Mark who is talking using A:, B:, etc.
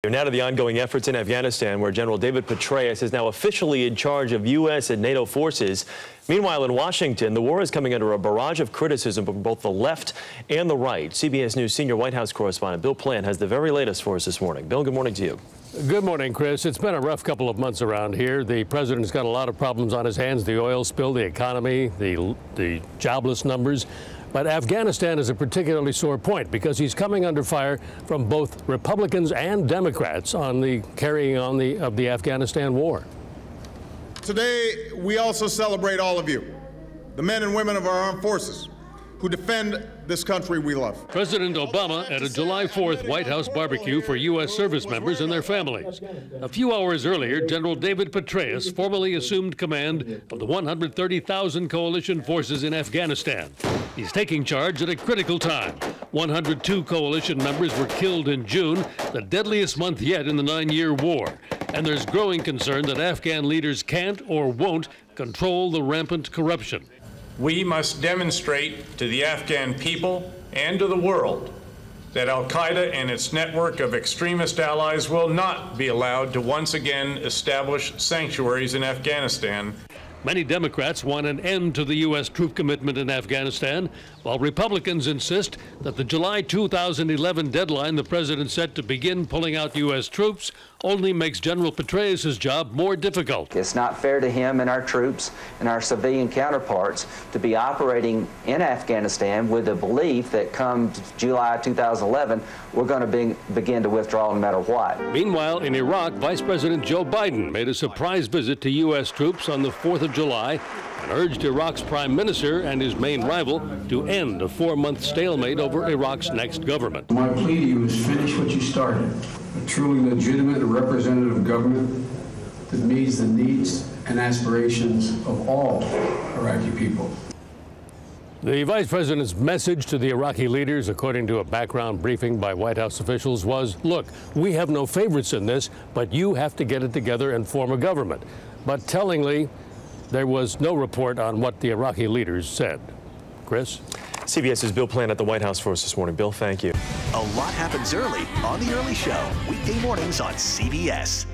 A: Now to the ongoing efforts in Afghanistan, where General David Petraeus is now officially in charge of U.S. and NATO forces. Meanwhile, in Washington, the war is coming under a barrage of criticism from both the left and the right. CBS News senior White House correspondent Bill Plante has the very latest for us this morning. Bill, good morning to you.
B: Good morning, Chris. It's been a rough couple of months around here. The president's got a lot of problems on his hands: the oil spill, the economy, the jobless numbers. But Afghanistan is a particularly sore point because he's coming under fire from both Republicans and Democrats on the carrying on of the Afghanistan war.
C: Today, we also celebrate all of you, the men and women of our armed forces, who defend this country we love.
B: President Obama at a July 4th White House barbecue for U.S. service members and their families. A few hours earlier, General David Petraeus formally assumed command of the 130,000 coalition forces in Afghanistan. He's taking charge at a critical time. 102 coalition members were killed in June, the deadliest month yet in the 9-year war. And there's growing concern that Afghan leaders can't or won't control the rampant corruption.
D: We must demonstrate to the Afghan people and to the world that al-Qaeda and its network of extremist allies will not be allowed to once again establish sanctuaries in Afghanistan.
B: Many Democrats want an end to the U.S. troop commitment in Afghanistan, while Republicans insist that the July 2011 deadline the president set to begin pulling out U.S. troops only makes General Petraeus' job more difficult.
E: It's not fair to him and our troops and our civilian counterparts to be operating in Afghanistan with the belief that come July 2011, we're going to begin to withdraw no matter what.
B: Meanwhile, in Iraq, Vice President Joe Biden made a surprise visit to U.S. troops on the 4th of July and urged Iraq's prime minister and his main rival to end a 4-month stalemate over Iraq's next government.
F: My plea to you is finish what you started, a truly legitimate and representative government that meets the needs and aspirations of all Iraqi people.
B: The vice president's message to the Iraqi leaders, according to a background briefing by White House officials, was, look, we have no favorites in this, but you have to get it together and form a government. But tellingly, there was no report on what the Iraqi leaders said. Chris?
A: CBS's Bill Plante at the White House for us this morning. Bill, thank you.
G: A lot happens early on The Early Show, weekday mornings on CBS.